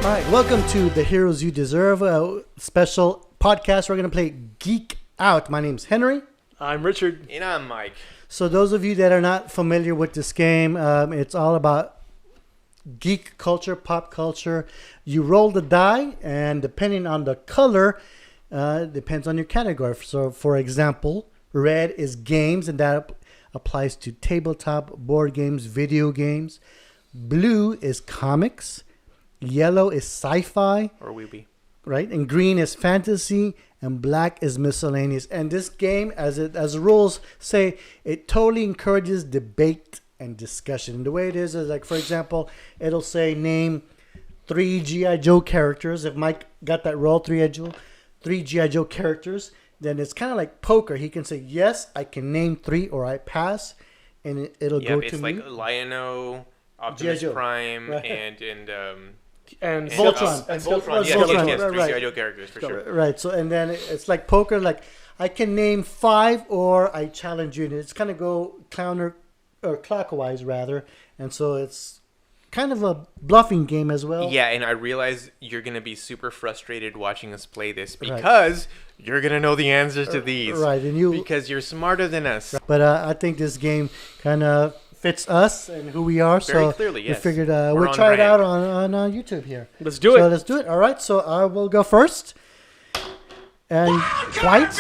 All right, welcome to The Heroes You Deserve, a special podcast. We're going to play Geek Out. My name's Henry. I'm Richard. And I'm Mike. So those of you that are not familiar with this game, it's all about geek culture, pop culture. You roll the die, and depending on the color, depends on your category. So, for example, red is games, and that applies to tabletop, board games, video games. Blue is comics. Yellow is sci-fi. Or weeby. Right? And green is fantasy. And black is miscellaneous. And this game, as the rules say, it totally encourages debate and discussion. And the way it is like, for example, it'll say name 3 G.I. Joe characters. If Mike got that roll, 3 G.I. Joe characters, then it's kind of like poker. He can say, yes, I can name 3, or I pass. And it'll go to me. It's like Lion-O, Optimus Prime, right. and Voltron. And Voltron. Yes, Voltron. 3 right. G.I. Joe characters, for sure. Right. So, and then it's like poker. Like, I can name 5, or I challenge you. And it's kind of go counter or clockwise, rather. And so it's kind of a bluffing game as well. Yeah, and I realize you're going to be super frustrated watching us play this because you're going to know the answers to these. Right. And because you're smarter than us. But I think this game kind of fits us and who we are. Very clearly, yes. We figured we'll try it out on YouTube here. Let's do it. So let's do it. All right. So I will go first. And white.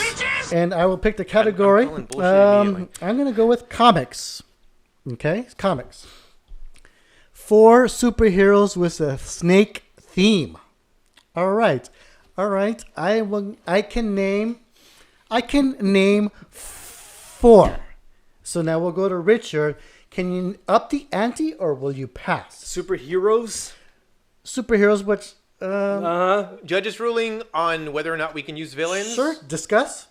And I will pick the category. I'm going to go with comics. Okay? Comics. 4 superheroes with a snake theme. All right. I can name 4. So now we'll go to Richard. Can you up the ante, or will you pass? Superheroes, which Judges ruling on whether or not we can use villains. Sure, discuss.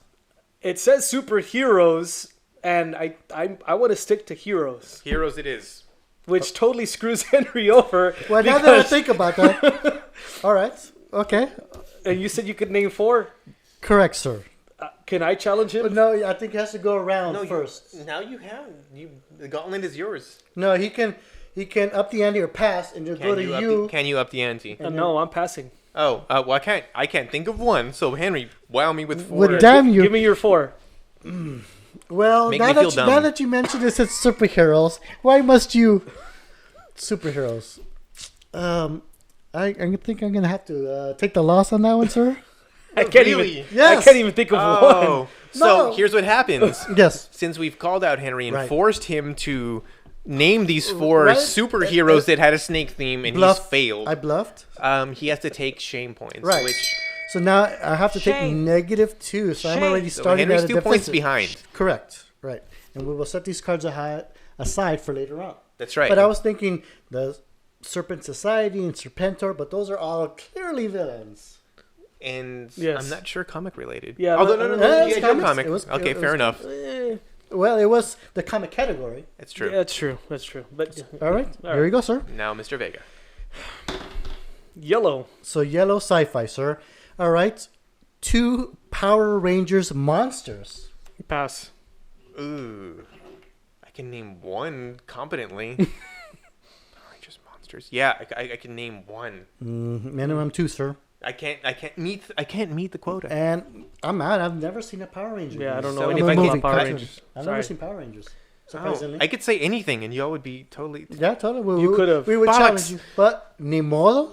It says superheroes, and I want to stick to heroes. Heroes it is. Which totally screws Henry over. Well, now that I think about that. All right. Okay. And you said you could name 4? Correct, sir. Can I challenge him? But no, I think he has to go around first. Now you have. The gauntlet is yours. No, he can up the ante or pass, and just go to you. Can you up the ante? No, I'm passing. Oh, well, I can't think of one. So Henry, wow me with 4. Well, damn you! Give me your 4. Well, now that you mentioned this, it's superheroes. Why must you superheroes? I think I'm gonna have to take the loss on that one, sir. I can't even think of one. So here's what happens. Yes. Since we've called out Henry and forced him to name these 4 superheroes that had a snake theme, and he's failed. I bluffed. He has to take shame points. Right. So now I have to take -2. So I'm already starting Henry's at a 2 points behind. Correct. Right. And we will set these cards aside for later on. That's right. But I was thinking the Serpent Society and Serpentor, but those are all clearly villains. And yes. I'm not sure comic related. Yeah. Although no, it's comic. Okay, fair enough. Well, it was the comic category. It's true. Yeah, that's true. But all right. Here you go, sir. Now, Mr. Vega. Yellow. So yellow sci-fi, sir. All right. 2 Power Rangers monsters. Pass. Ooh. I can name 1 competently. Power Rangers monsters. Yeah, I can name 1. Minimum 2, sir. I can't meet the quota. And I'm out. I've never seen a Power Ranger. Yeah, I don't know So anything about Power cut- Rangers. I've never seen Power Rangers. Surprisingly. I could say anything, and y'all would be totally. Yeah, totally. You could have. We would Bollocks. challenge you, but ni modo.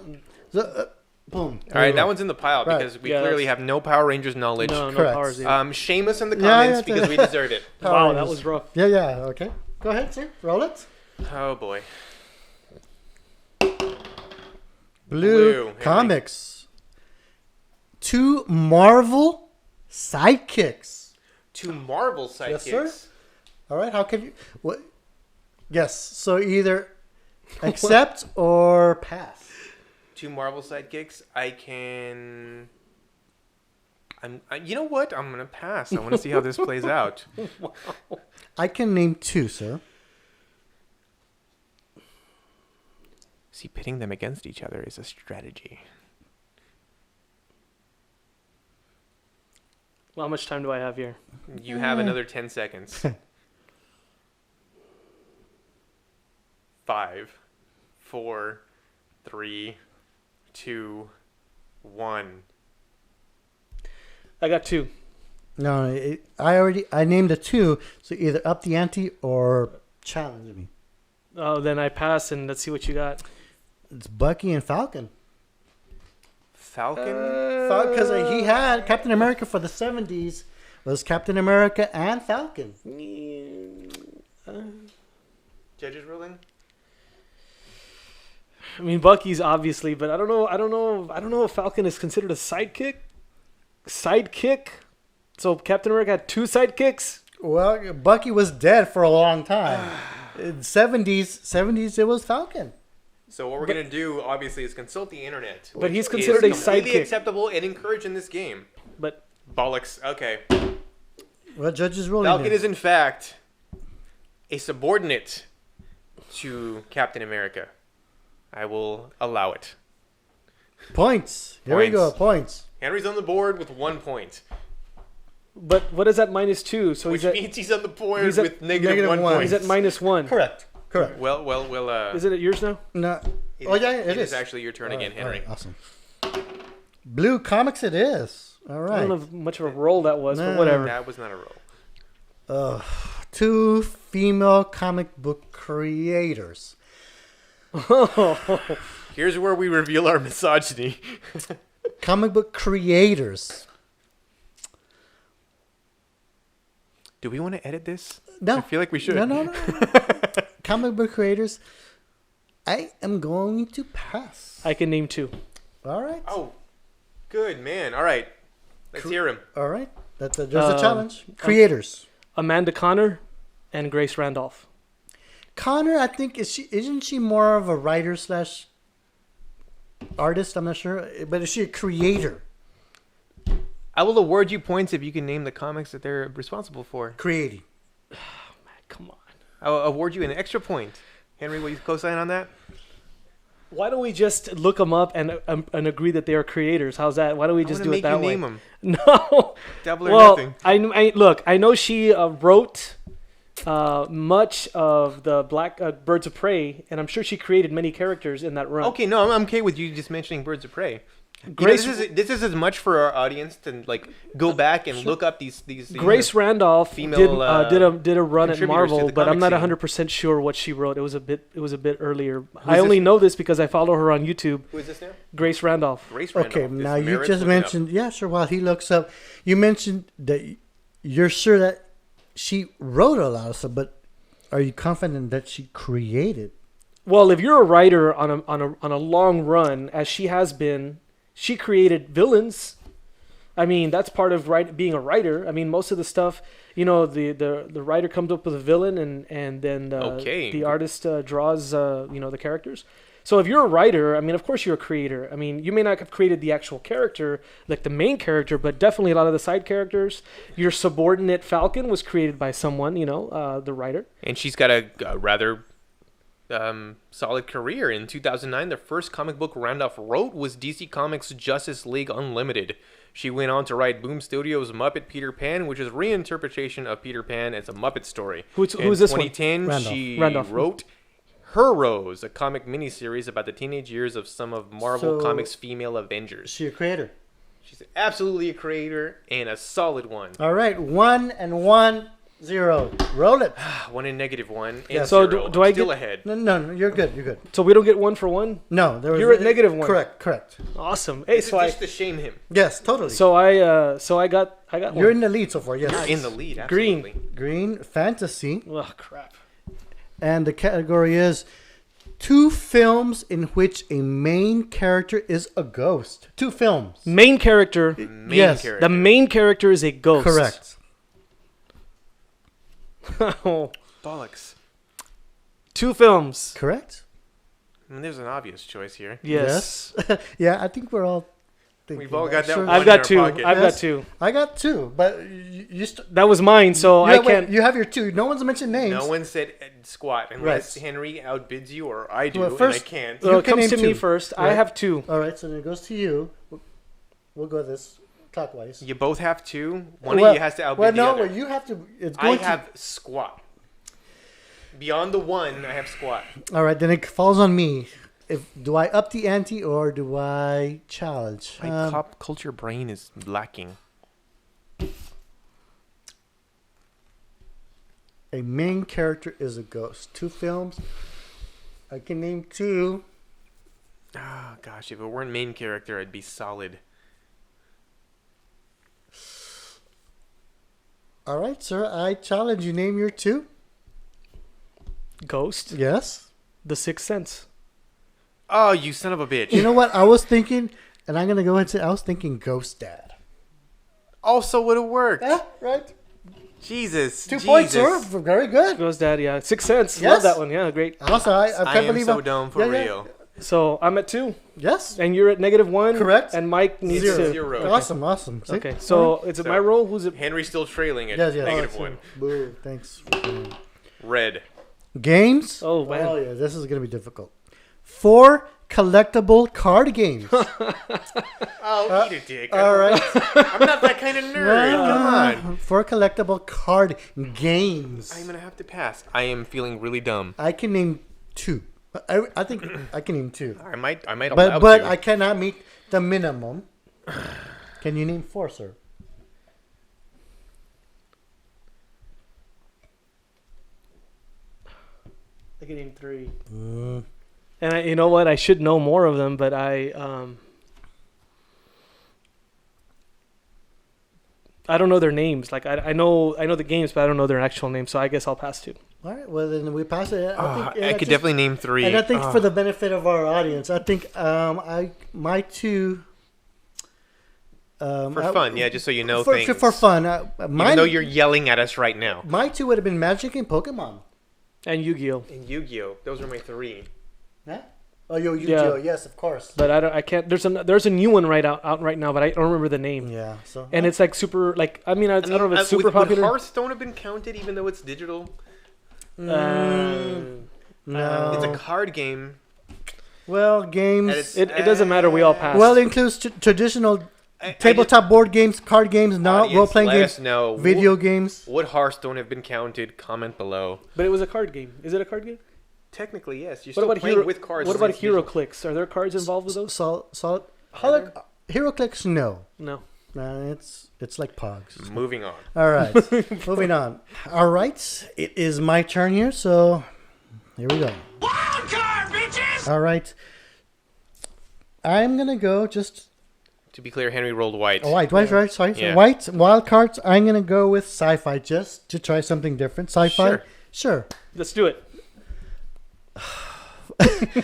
Boom. All right, that one's in the pile because we clearly have no Power Rangers knowledge. No Correct. Power Rangers. Shame us in the comments because we deserve it. Wow, that was rough. Yeah. Okay. Go ahead, sir. Roll it. Oh boy. Blue comics. 2 Marvel sidekicks. 2 Marvel sidekicks. Yes, sir. All right. How can you? What? Yes. So either accept or pass. 2 Marvel sidekicks. You know what? I'm gonna pass. I want to see how this plays out. Wow. I can name 2, sir. See, pitting them against each other is a strategy. Well, how much time do I have here? You have another 10 seconds. 5, 4, 3, 2, 1. I got 2. No, I named a 2, so either up the ante or challenge me. Oh, then I pass, and let's see what you got. It's Bucky and Falcon. Falcon? Because he had Captain America for the 70s was Captain America and Falcon. Judges ruling? I mean, Bucky's obviously, but I don't know if Falcon is considered a sidekick. So Captain America had 2 sidekicks. Well, Bucky was dead for a long time. In 70s, it was Falcon. So what we're going to do, obviously, is consult the internet. But he's considered a completely sidekick. acceptable and encouraged in this game. But Bollocks. Okay. Well, judges ruling. Falcon is, in fact, a subordinate to Captain America. I will allow it. Points. Here we go. Points. Henry's on the board with 1 point. But what is that -2? So Which means he's on the board he's at with negative 1 point. he's at -1. Correct. Well, Is it yours now? No. it Oh, is- yeah, it is. is actually your turn again, Henry. All right, awesome. Blue Comics it is. All I don't know right. if much of a roll that was, but No. whatever. That was not a roll. 2 female comic book creators. Here's where we reveal our misogyny. Comic book creators. Do we want to edit this? No. I feel like we should. No. Comic book creators. I am going to pass. I can name 2. All right. Oh, good, man. All right. Let's hear him. All right. There's a challenge. Creators. Amanda Connor and Grace Randolph. Connor, I think isn't she more of a writer slash artist? I'm not sure, but is she a creator? I will award you points if you can name the comics that they're responsible for. Creating. Man, come on. I'll award you an extra point. Henry, will you co-sign on that? Why don't we just look them up and agree that they are creators? How's that? Why don't we just do it that way? Name them. No. Double or Well, nothing. look. I know she wrote much of the Black Birds of Prey, and I'm sure she created many characters in that run. Okay, no, I'm okay with you just mentioning Birds of Prey. Grace, this is as much for our audience to like go back and look up these Grace Randolph female, did a run at contributors to Marvel, the but I'm comic not scene. 100% sure what she wrote. It was a bit earlier. I only know this because I follow her on YouTube. Who is this now? Grace Randolph. Grace Randolph. Okay, This now you merits just looking up. mentioned, yeah, sure. While he looks up, you mentioned that you're sure that she wrote a lot of stuff, but are you confident that she created? Well, if you're a writer on a long run, as she has been, she created villains. I mean, that's part of being a writer. I mean, most of the stuff, the writer comes up with a villain, and then the artist draws the characters. So if you're a writer, I mean, of course you're a creator. I mean, you may not have created the actual character, like the main character, but definitely a lot of the side characters. Your subordinate Falcon was created by someone, the writer. And she's got a rather solid career. In 2009, the first comic book Randolph wrote was DC Comics' Justice League Unlimited. She went on to write Boom Studios' Muppet Peter Pan, which is a reinterpretation of Peter Pan as a Muppet story. Who's In this one? 2010, she Randolph. wrote Heroes, a comic miniseries about the teenage years of some of Marvel So- Comics' female Avengers. Is she a creator? She's absolutely a creator and a solid one. All right, 1 and 1, 0. Roll it. 1 and -1. And Yeah. So zero. do I I'm still get- ahead. No, you're good. You're good. So we don't get 1 for 1? No, there was. You're at -1. Correct. Awesome. Hey, This is just to shame him. Yes, totally. so I got You're one. in the lead so far. Yes. In the lead, Green. absolutely. Green fantasy, Oh, crap. and the category is 2 films in which a main character is a ghost. 2 films. Main character. Main Yes, character. The main character is a ghost. Correct. Oh. Bollocks. 2 films. Correct. I mean, there's an obvious choice here. Yes. Yeah, I think we're all. thinking We've all got that Sure. one. I've in got our 2. pocket. I've got Yes. 2. I got 2, but That was mine, so I can't. You have your 2. No one's mentioned names. No one said squat unless Right. Henry outbids you or I do, Well, and first- I can't. So You it can comes to name me 2, first. I right? have 2. All right, so then it goes to you. We'll go this clockwise. You both have 2. One Well- of you has to outbid Well, the no, other. well, you have to. It's I going have squat. Beyond the 1, I have squat. to. All right, then it falls on me. do I up the ante or do I challenge? My pop culture brain is lacking. A main character is a ghost. 2 films. I can name 2. Ah, gosh, if it weren't main character, I'd be solid. All right, sir. I challenge you. Name your 2. Ghost. Yes. The Sixth Sense. Oh, you son of a bitch. You know what? I was thinking, and I'm going to go ahead and say, I was thinking Ghost Dad. Also would have worked. Yeah, right. Jesus. 2 points, sir. Very good. Ghost Dad, yeah. Sixth Sense. Yes. Love that one. Yeah, great. Also, I I can't am believe so dumb for real. So I'm at 2. Yes. And you're at -1. Correct. And Mike needs 0. 0. Okay. Awesome. See? Okay. So is it my roll? Who's it? Henry's still trailing at Yes. -1. Boo. Thanks. Red. Games. Oh, man. Oh, yeah. This is going to be difficult. 4 collectible card games. Oh, eat a dick. All right. I'm not that kind of nerd. Come on. 4 collectible card games. I'm gonna have to pass. I am feeling really dumb. I can name 2. I think I can name 2. I might allow But you. I cannot meet the minimum. Can you name 4, sir? I can name 3. And you know what? I should know more of them, but I don't know their names. Like I know the games, but I don't know their actual names. So I guess I'll pass 2. All right. Well, then we pass it. I could definitely name 3. And I think for the benefit of our audience, I think my 2. For fun, yeah, just so you know for, things. For fun. Even though you're yelling at us right now. My 2 would have been Magic and Pokemon. And Yu-Gi-Oh. And Yu-Gi-Oh! Those are my 3. Huh? Oh, Yu-Gi-Oh! Yes, of course. But I can't. There's a new one out right now, but I don't remember the name. Yeah. So. And it's like super. Like I mean, I don't know if it's super popular. Would Hearthstone have been counted, even though it's digital? No. It's a card game. Well, games. It doesn't matter. We all pass. Well, it includes traditional tabletop board games, card games, not role-playing games, video games. Would Hearthstone have been counted? Comment below. But it was a card game. Is it a card game? Technically, yes. You're What still about playing with cards. What about HeroClix? Are there cards involved with those? HeroClix, no. No. It's like Pogs. Moving on. All right, moving on. All right, it is my turn here, so here we go. Wild card, bitches! All right, I'm gonna go just. To be clear, Henry rolled white. Oh, white, right? Sorry, Yeah. so white wild cards. I'm gonna go with sci-fi just to try something different. Sci-fi, sure. Let's do it.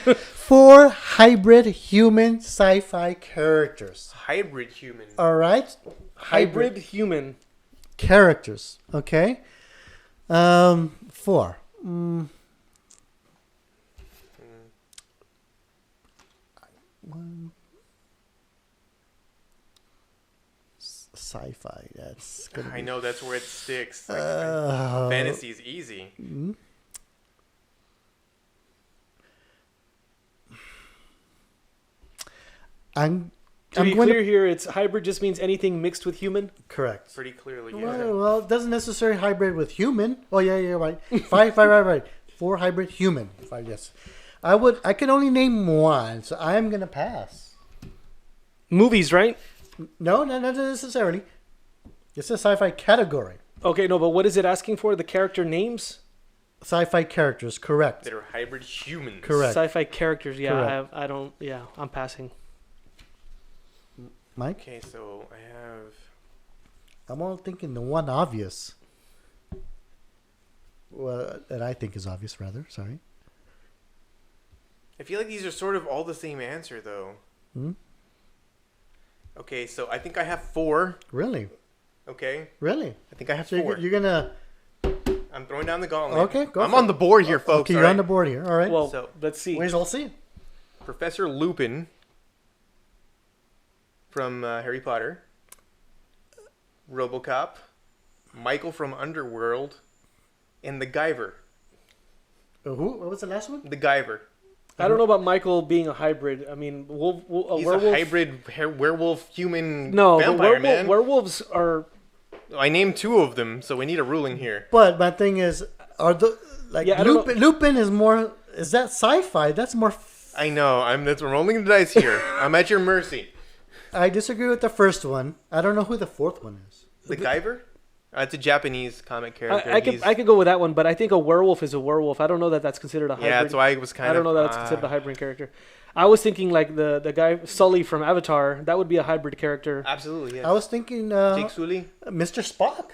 4 hybrid human sci-fi characters. Hybrid human. All right, Hybrid human. characters. Okay. 4. Sci-fi. That's gonna I be. know that's where it sticks. Fantasy is easy. I'm To be going clear here, it's hybrid just means anything mixed with human. correct. Pretty clearly, yeah. Well, it doesn't necessarily hybrid with human. Oh yeah, right. 5, right. 4 hybrid human. 5, yes. I can only name 1, so I'm gonna pass. Movies, right? No, not necessarily. It's a sci-fi category. Okay, no, but what is it asking for? The character names? Sci-fi characters, correct. That are hybrid humans. Correct. Sci-fi characters, yeah. Correct. I don't, yeah, I'm passing. Mike? Okay, so I have. I'm all thinking the one obvious. Well, that I think is obvious, rather. Sorry. I feel like these are sort of all the same answer, though. Okay, so I think I have 4. Really? Okay, Really? I think I have So 4. you're gonna... I'm throwing down the gauntlet. Okay, go I'm for on it. the board here, folks. Okay, you're on the board here. All right. Well, So- let's see. We'll see. Professor Lupin from Harry Potter, RoboCop, Michael from Underworld, and the Guyver. Who? What was the last one? The Guyver. I don't know about Michael being a hybrid. I mean, a He's werewolf. a hybrid werewolf human No, but vampire, man. werewolves are. I named 2 of them, so we need a ruling here. But my thing is, are the like Yeah, I don't Lupin is more? Is that sci-fi? That's more I know. We're rolling the dice here. I'm at your mercy. I disagree with the first one. I don't know who the fourth one is. The Guyver? It's a Japanese comic character. I could go with that one, but I think a werewolf is a werewolf. I don't know that that's considered a hybrid. Yeah, that's why I was kind of... I don't know that it's considered a hybrid character. I was thinking like the guy Sully from Avatar. That would be a hybrid character. Absolutely, yes. I was thinking Jake Sully? Mr. Spock.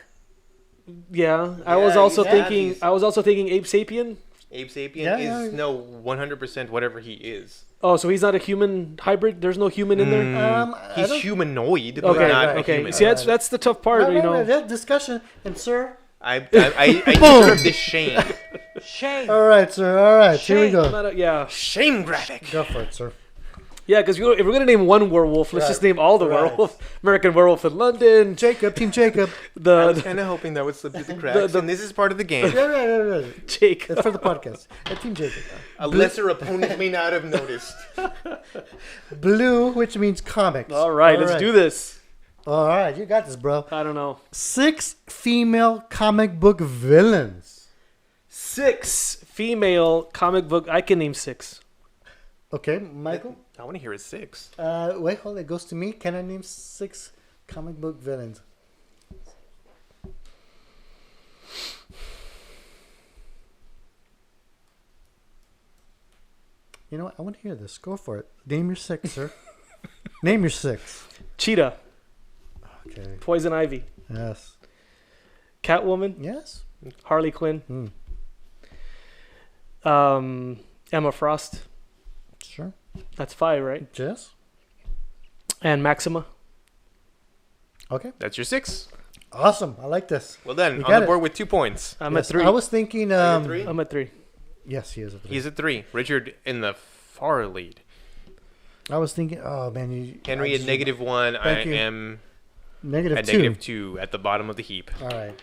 Yeah, I was also thinking Ape Sapien. Ape Sapien is 100% whatever he is. Oh, so he's not a human hybrid? There's no human in there? He's humanoid, but Okay, not okay. human. See, that's the tough part, you know. That discussion. And sir? I deserve this shame. Shame. All right, sir. All right. Here we go. Yeah. Shame graphic. Go for it, sir. Yeah, because if we're going to name one werewolf, let's just name all the werewolf. American Werewolf in London. Team Jacob. I was kind of hoping that would slip through the cracks, and this is part of the game. Yeah. Jake. It's for the podcast. Team Jacob. A lesser opponent may not have noticed. Blue, which means comics. All right, let's do this. All right, you got this, bro. I don't know. 6 female comic book villains. 6 female comic book. I can name 6. Okay, Michael? I want to hear a 6. Wait, hold on. It goes to me. Can I name 6 comic book villains? You know what? I want to hear this. Go for it. Name your 6, sir. Name your 6. Cheetah. Okay. Poison Ivy. Yes. Catwoman. Yes. Harley Quinn. Emma Frost. Sure. That's 5, right? Yes. And Maxima. Okay. That's your 6. Awesome. I like this. Well done. You On got the it. board with 2 points. I'm at 3. I was thinking. Are you 3? I'm at 3. Yes, he is at 3. He's at 3. Richard in the far lead. I was thinking. Oh man, Henry at -1. I Thank you. am -2. at -2 at the bottom of the heap. All right.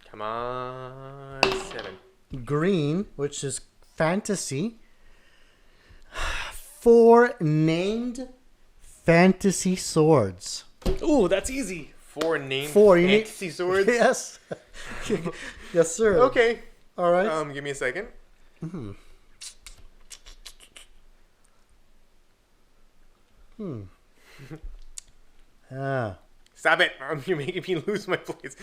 Come on, 7. Green, which is fantasy. 4 named fantasy swords. Ooh, that's easy. 4 named 4. You need fantasy swords. Yes. Yes, sir. Okay. All right. Give me a second. Stop it! You're making me lose my place.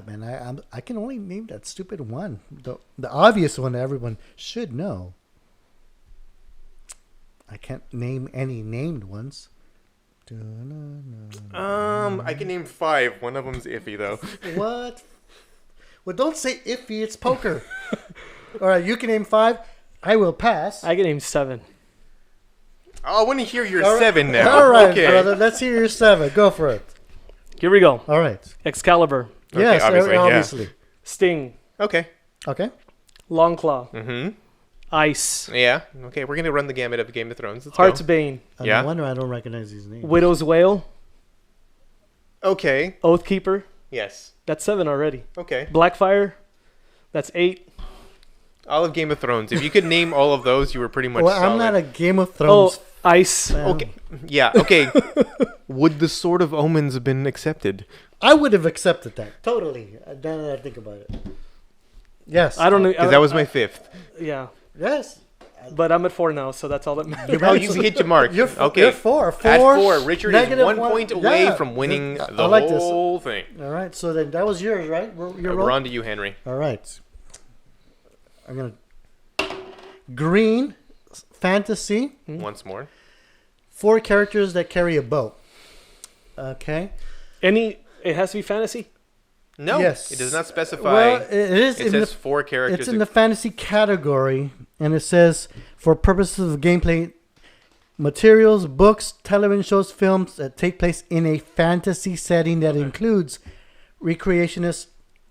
Man, I can only name that stupid one. The obvious one that everyone should know. I can't name any named ones. I can name 5. One of them's iffy though. What? Well, don't say iffy. It's poker. All right, you can name 5. I will pass. I can name 7. Oh, I want to hear your All right. 7 now. All right, okay. brother. Let's hear your 7. Go for it. Here we go. All right. Excalibur. Yes, obviously, obviously. Sting. Okay. Okay. Longclaw. Mm-hmm. Ice. Yeah. Okay, we're gonna run the gamut of Game of Thrones. Let's Heart's go. Bane. Yeah. No wonder I don't recognize these names. Widow's Wail. Okay. Oathkeeper. Yes. That's 7 already. Okay. Blackfire. That's 8. All of Game of Thrones. If you could name all of those, you were pretty much Well, solid. I'm not a Game of Thrones. Ice. fan. Okay. Yeah. Okay. Would the Sword of Omens have been accepted? I would have accepted that. Totally. Now that I think about it. Yes. I don't know. Because that was my 5th. Yeah. Yes. But I'm at 4 now, so that's all that matters. Oh, you hit your mark. You're okay. You're 4. At 4, Richard is negative 1 point away from winning I the like this. whole thing. All right. So then that was yours, right? We're on to you, Henry. All right. I'm going to... Green. Fantasy. Once more. 4 characters that carry a bow. Okay. It has to be fantasy? No. Yes. It does not specify. Well, it is. It says 4 characters. It's in the fantasy category, and it says for purposes of gameplay materials, books, television shows, films that take place in a fantasy setting that includes recreationist,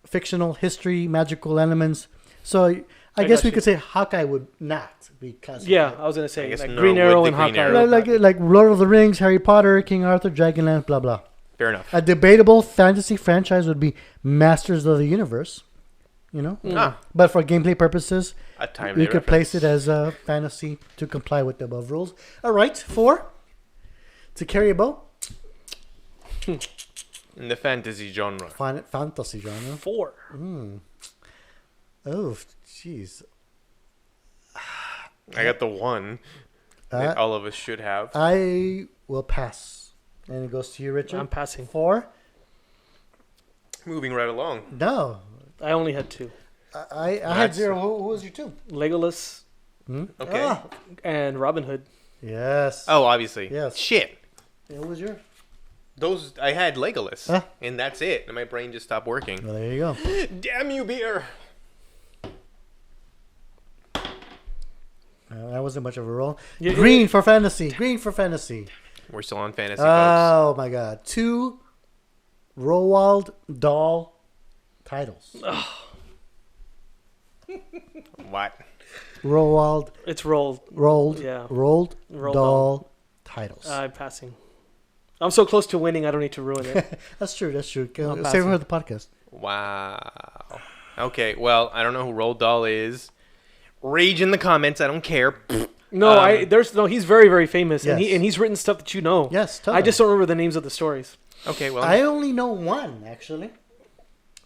fictional, history, magical elements. So I guess got we you. could say Hawkeye would not be classified. Yeah, I was going to I say guess like nor Green would Arrow the and Green Hawkeye. Arrow. Like Lord of the Rings, Harry Potter, King Arthur, Dragonlance, blah blah. Fair enough. A debatable fantasy franchise would be Masters of the Universe. You know, Ah, but for gameplay purposes, a time we could place it as a fantasy to comply with the above rules. All right, 4 to carry a bow. in the fantasy genre. Fantasy genre. 4. Oh, jeez. I got the one that all of us should have. I will pass. And it goes to you, Richard. I'm passing. 4? Moving right along. No. I only had 2. I had 0. Who was your 2? Legolas Okay. Ah. and Robin Hood. Yes. Oh, obviously. Yes. Shit. What was yours? Those I had Legolas, Huh? and that's it. And my brain just stopped working. Well, there you go. Damn you, beer! That wasn't much of a roll. Yeah, Green for fantasy. Green for fantasy. We're still on fantasy, Oh my God! 2 Roald Dahl titles. folks. What? Roald It's rolled. Yeah. Roald Roald Dahl titles. I'm passing. I'm so close to winning, I don't need to ruin it. That's true. That's true. I'm Save it passing. for the podcast. Wow. Okay, well, I don't know who Roald Dahl is. Rage in the comments. I don't care. No, he's very, very famous, Yes. and he's written stuff that you know. Yes, tell I them. just don't remember the names of the stories. Okay, well, I only know one actually.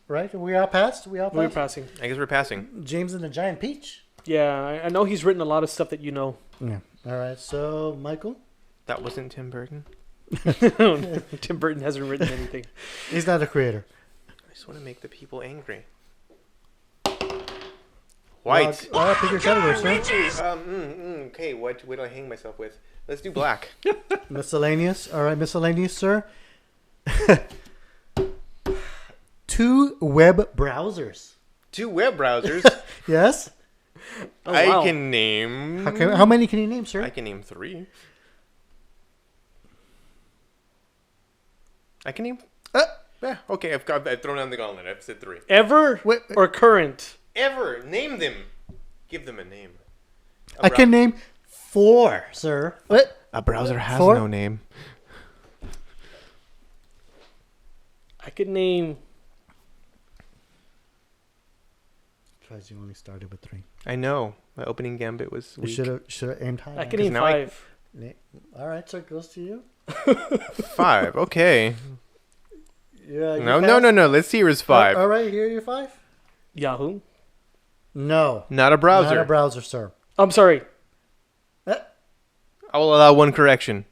Right? We all passed. We're passing. I guess we're passing. James and the Giant Peach. Yeah, I know he's written a lot of stuff that you know. Yeah. All right. So Michael, That wasn't Tim Burton. Tim Burton hasn't written anything. he's not a creator. I just want to make the people angry. White. Well, pick your category, sir. Okay, what do I hang myself with? Let's do black. Miscellaneous. All right, miscellaneous, sir. 2 web browsers. 2 web browsers. Yes. Oh, wow. I can name. How many can you name, sir? I can name 3. I can name. Yeah, okay, I've thrown down the gauntlet. I've said 3. Ever Wait. or current? Ever name them. Give them a name. I can name 4, sir. What? A browser has 4? no name. I could name. Because you only started with 3. I know. My opening gambit was You weak. should have aimed higher. I could name now I- 5. All right, so it goes to you. 5. Okay. Yeah. No. Let's see yours 5. All right, here are your 5. Yahoo. No. Not a browser. Not a browser, sir. I'm sorry. I will allow one correction.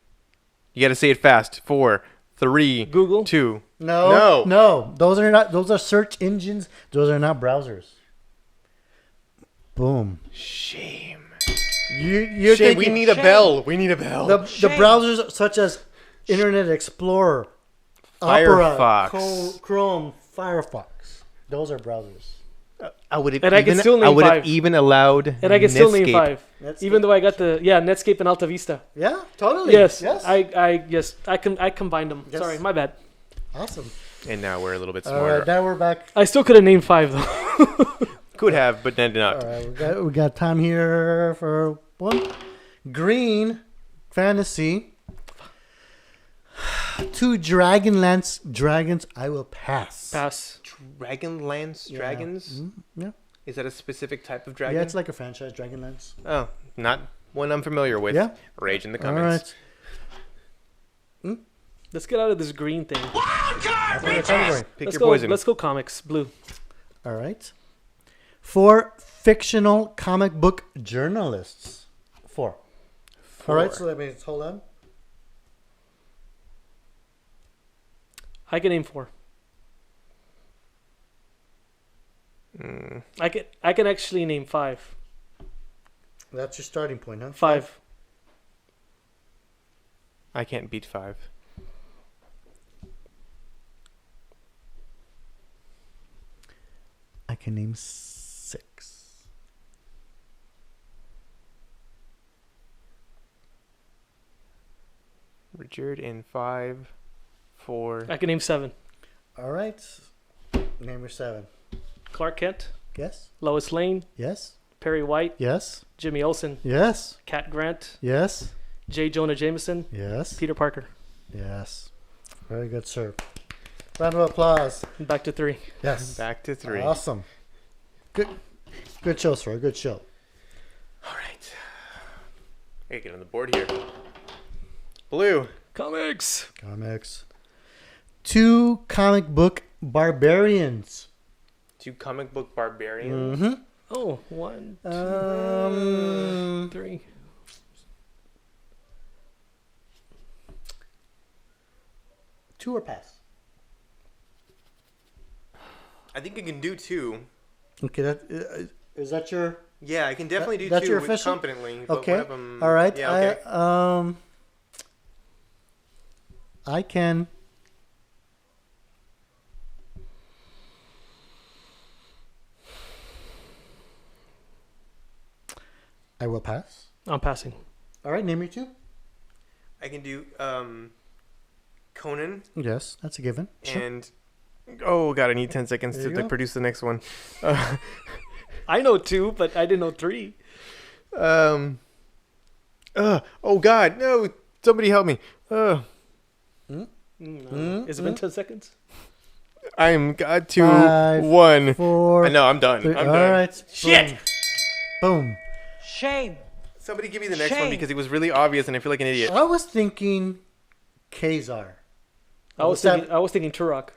You got to say it fast. 4, 3, Google. 2. No. No. Those are not. Those are search engines. Those are not browsers. Boom. Shame. You're Shame. thinking, We need a bell. We need a bell. the browsers such as Internet Explorer, Opera, Firefox. Chrome, Firefox. Those are browsers. I would have And I can still name I would have 5. even allowed And I can still name Netscape. 5. Netscape. Even though I got the Netscape and Alta Vista. Yeah, totally. Yes. Yes. I combined them. Yes. Sorry, my bad. Awesome. And now we're a little bit All smarter. right, now we're back. I still could have named 5 though. Could have, but then did not. All right, we got time here for one. Green fantasy. 2 Dragonlance dragons. I will pass. Pass. Dragonlance Yeah. dragons? Yeah. Is that a specific type of dragon? Yeah, it's like a franchise, Dragonlance. Oh, not one I'm familiar with. Yeah. Rage in the All comments. right. Let's get out of this green thing. Wild card, Pick your bitches! category. Pick Let's your go. poison. Let's go comics. Blue. All right. 4 fictional comic book journalists. 4. All right, so that means hold on. I can name 4. I can actually name 5. That's your starting point, huh? 5. I can't beat 5. I can name 6. Richard in 5, 4. I can name 7. All right. Name your 7. Clark Kent, Yes. Lois Lane, Yes. Perry White, Yes. Jimmy Olsen, Yes. Cat Grant, Yes. J. Jonah Jameson, Yes. Peter Parker. Yes. Very good, sir. Round of applause. Back to 3. Yes. Back to 3. Awesome. Good show, sir. Good show. All right. Hey, get on the board here. Blue. 2 comic book barbarians. Mm-hmm. Oh, 1, 2, 3. Two or pass. I think I can do 2. Okay, is that your? Yeah, I can definitely do That's 2 your official? competently. But Okay. one of 'em- All right. Yeah, okay. I can. I will pass. I'm passing. All right, name your 2. I can do Conan Yes, that's a given. Sure. and... Oh, God, I need 10 seconds There you to go. produce the next one. I know 2, but I didn't know 3. Oh, God, no. Somebody help me. No. Mm, Has it been 10 seconds? I'm got to 5, 1. 4. I know, I'm done. 3. I'm All done. right. Shit! Boom. Shame. Somebody give me the next one Shame. because it was really obvious and I feel like an idiot. I was thinking Khazar. I was thinking Turok.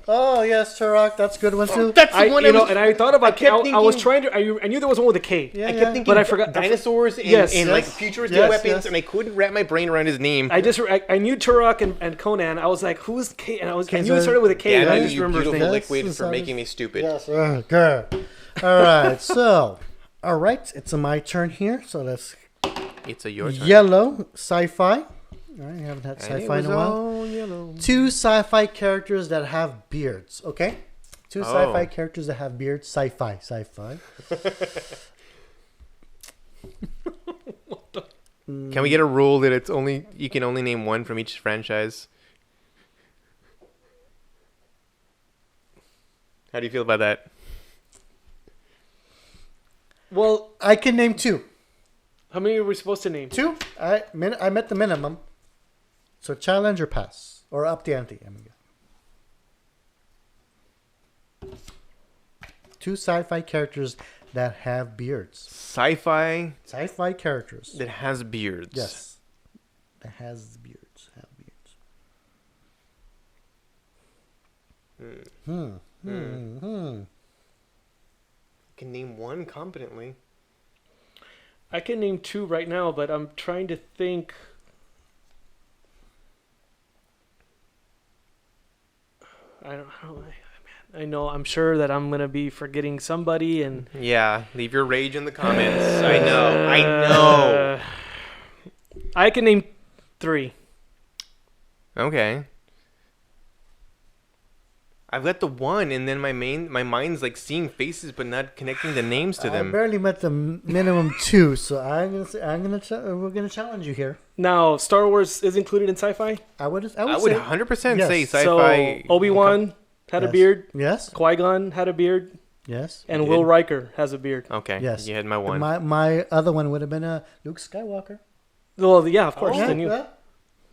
Oh yes, Turok. That's a good one too. That's the one I was... and I thought about. I kept I was thinking- trying to. I knew there was one with a K. Yeah, I yeah. kept thinking But I forgot- dinosaurs and, Yes, and like yes, futuristic yes, weapons, yes. and I couldn't wrap my brain around his name. I knew Turok and Conan. I was like, who's K? And I knew Khazar. it started with a K. Damn and I you, just you remember his beautiful name. Yes, liquid it's for obvious. making me stupid. Yes, good. All right, so all right, it's my turn here. So that's It's a your turn. yellow sci-fi. All right, I haven't had And it sci-fi in was a while. all yellow. 2 sci-fi characters that have beards. Okay, 2 Oh. sci-fi characters that have beards. Sci-fi. Can we get a rule that it's only you can only name one from each franchise? How do you feel about that? Well, I can name 2. how many are we supposed to name? 2. I met the minimum. So challenge or pass or up the ante. I mean, 2 sci-fi characters that have beards. Sci-fi Sci-fi characters. that has beards. Yes. That has beards. Have beards. Can name one competently. I can name 2 right now, but I'm trying to think. I know. I'm sure that I'm gonna be forgetting somebody, and Yeah, leave your rage in the comments. I know. I can name 3. Okay. I've got the 1, and then my mind's like seeing faces but not connecting the names to I them. barely met the minimum 2, so we're gonna challenge you here. Now, Star Wars is included in sci-fi. I would say 100% yes. say So sci-fi. Obi-Wan had a Yes. beard. Yes. Qui-Gon had a beard, Yes. and He Will did? Riker has a beard. Okay. Yes. You had my 1. My other one would have been Luke Skywalker. Well, yeah, of course. yeah, Then you. yeah,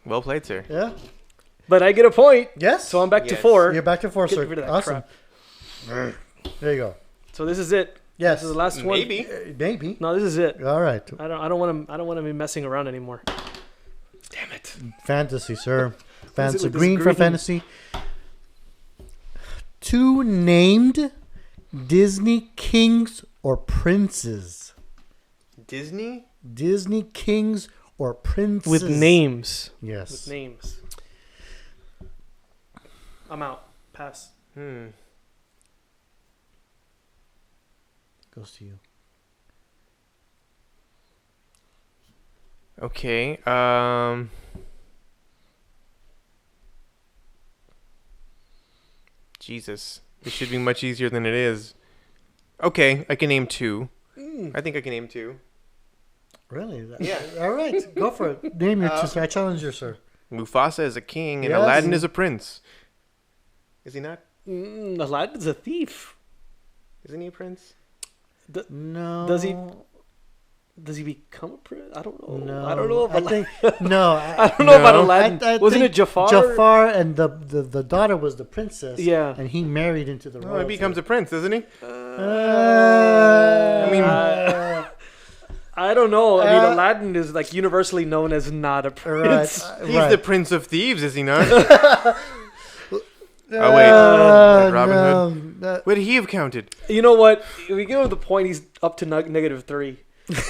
Well played, sir. yeah. But I get a point, Yes. so I'm back to Yes. 4. You're back to 4, Get sir. rid of that Awesome. crap. There you go. So this is it. Yes. This is the last one. Maybe. Maybe. No, this is it. All right. I don't want to be messing around anymore. Damn it. Fantasy, sir. with Fantasy. this Green for green? fantasy. 2 named Disney kings or princes. Disney? Disney kings or princes. With names. Yes. With names. I'm out. Pass. Goes to you. Okay. Jesus. This should be much easier than it is. Okay, I can name 2. I think I can name 2. Really? Yeah. All right. Go for it. Name your 2. I challenge you, sir. Mufasa is a king and Yes. Aladdin is a prince. Is he not? Aladdin's a thief. Isn't he a prince? No. Does he become a prince? I don't know. No. I don't know. I think no. I don't know about No. Aladdin. Wasn't it think Jafar? Jafar and the daughter was the princess. Yeah. And he married into the Oh, royalty. he becomes a prince, doesn't he? I mean- I don't know. I mean, Aladdin is like universally known as not a right. prince. He's the prince of thieves, is he not? Oh wait. Robin Hood? What would he have counted? You know what? If we give him the point, he's up to -3.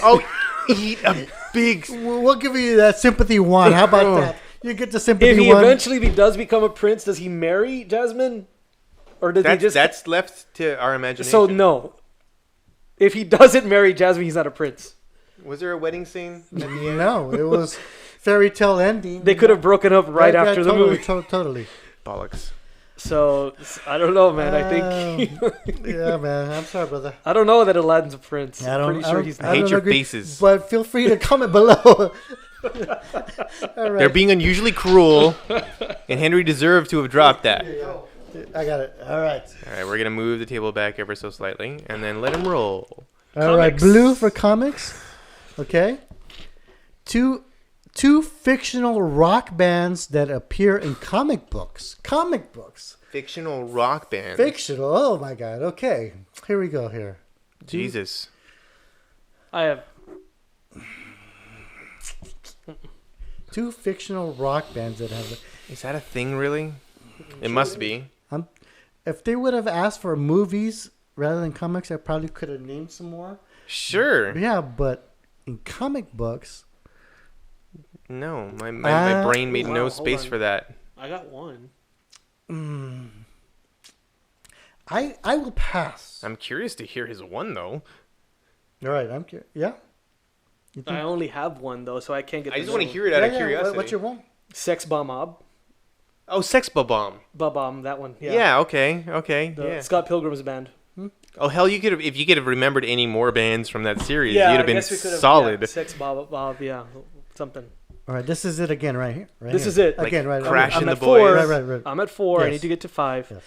Oh, eat a big... We'll give you that sympathy 1. How about that? You get the sympathy If he 1. eventually does become a prince, does he marry Jasmine? Or does he just... That's left to our imagination. So, no. If he doesn't marry Jasmine, he's not a prince. Was there a wedding scene at the end? No, it was fairy tale ending. They could have broken up right after the movie. Totally. Bollocks. So, I don't know, man. I think... Yeah, man. I'm sorry, brother. I don't know that Aladdin's a prince. I I'm pretty sure he's I not. hate don't your agree, faces. But feel free to comment below. All right. They're being unusually cruel, and Henry deserved to have dropped that. I got it. All right. All right, we're going to move the table back ever so slightly, and then let him roll. All right. Comics. Blue for comics. Okay. Two fictional rock bands that appear in comic books. Comic books. Fictional rock band. Fictional. Oh, my God. Okay. Here we go here. Jesus. I have... 2 fictional rock bands that have... Is that a thing, really? It must be. If they would have asked for movies rather than comics, I probably could have named some more. Sure. Yeah, but in comic books... No, my brain made Wow, no hold space on. for that. I got one. I will pass. I'm curious to hear his one, though. All right, I'm curious. Yeah? You I only have one, though, so I can't get I the just want to middle. hear it out of Yeah, curiosity. What's your one? Sex Bomb. Oh, Sex Bomb. Bomb, that one. Yeah. Yeah, okay. The Yeah. Scott Pilgrim's band. Oh, hell, you could have if you could have remembered any more bands from that series, Yeah, you'd I have been guess we could have. solid. Yeah, Sex Bob, yeah. Something. All right, this is it again right here. Right This here. is it. Like Again, right. Crash I'm and the at 4. Boys. Right. I'm at 4. I Yes. need to get to 5. Yes.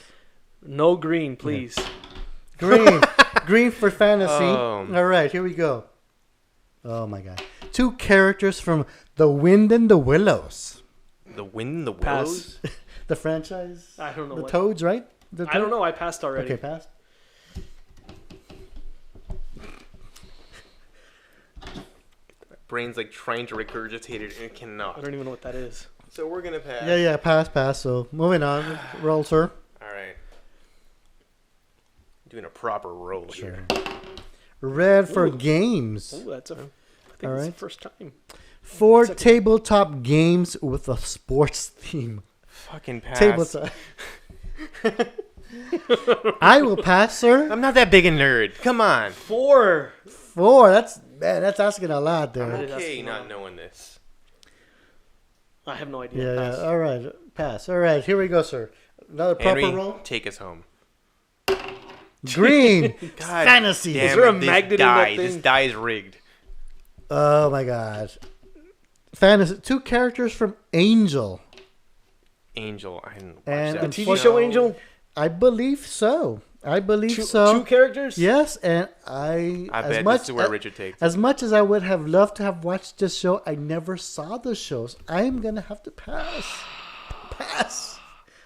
No green, please. Green. Green for fantasy. Oh. All right, here we go. Oh, my God. 2 characters from The Wind and the Willows. The Wind, the Pass. Willows. The franchise. I don't know. The what- Toads, right? The I don't know. I passed already. Okay, pass. Brain's like trying to regurgitate it and it I cannot. don't even know what that is. So we're gonna pass. Yeah, pass. So, moving on. Roll, sir. All right. Doing a proper roll here. Red for Ooh. games. Oh, that's a. I think All it's right. the first time. 4 tabletop games with a sports theme. Fucking pass. Tabletop. I will pass, sir. I'm not that big a nerd. Come on. 4. 4. That's asking a lot I'm there. It is okay asking not wrong. knowing this. I have no idea. Yeah. Pass. All right. Pass. All right. Here we go, sir. Another proper Henry, roll. take us home. Green. God Fantasy. damn Is there a it, this magnet in die. that This thing? die is rigged. Oh my God. Fantasy. 2 characters from Angel. Angel. I didn't watch And that A TV show Angel? I believe so. I believe 2 so. 2 characters? Yes, and I I as bet much this is where Richard takes it. as much as I would have loved to have watched this show, I never saw the shows. I'm gonna have to pass. Pass.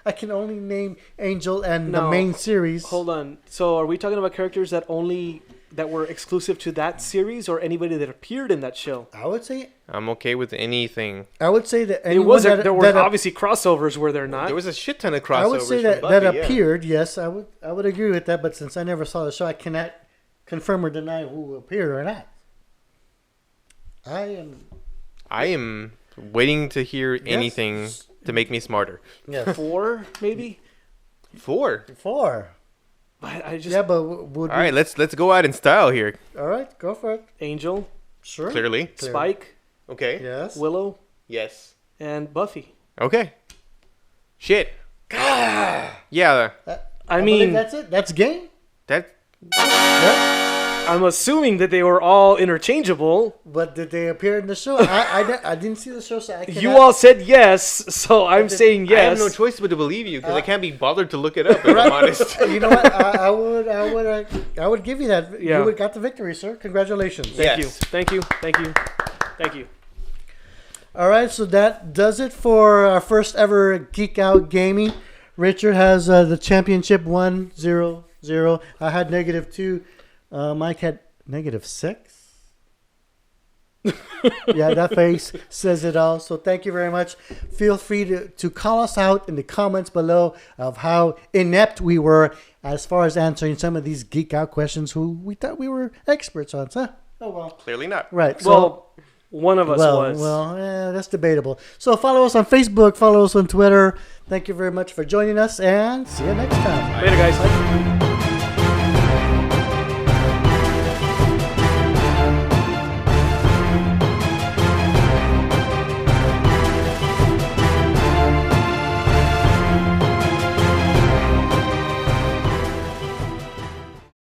I can only name Angel and the No, main series. Hold on. So are we talking about characters that were exclusive to that series, or anybody that appeared in that show? I would say I'm okay with anything. that It anyone wasn't. There were that obviously crossovers, were there not? There was a shit ton of crossovers. I would say that from Buffy, that yeah. appeared. Yes, I would agree with that. But since I never saw the show, I cannot confirm or deny who appeared or not. I am waiting to hear anything to make me smarter. Yeah. 4, maybe. 4. 4. I just Yeah, but would All right, let's go out in style here. All right, go for it. Angel, Sure. Clearly. Spike, Okay. Yes. Willow, Yes. and Buffy. Okay. Shit. Yeah. I believe mean, that's it. That's game. That. Yes. I'm assuming that they were all interchangeable. But did they appear in the show? I didn't see the show, so I cannot. You all said yes, so I'm saying I have yes. no choice but to believe you because I can't be bothered to look it up. If I'm honest. You know what? I would give you that. Yeah. You would got the victory, sir. Congratulations. Yeah. Thank you. All right, so that does it for our first ever Geek Out Gaming. Richard has the championship 1-0-0. I had -2. Mike had -6. Yeah, that face says it all. So thank you very much. Feel free to call us out in the comments below of how inept we were as far as answering some of these Geek Out questions who we thought we were experts on. So, oh well. Clearly not. Right. So, Well, one of us was. Well, that's debatable. So follow us on Facebook, follow us on Twitter. Thank you very much for joining us, and see you next time. Later, guys.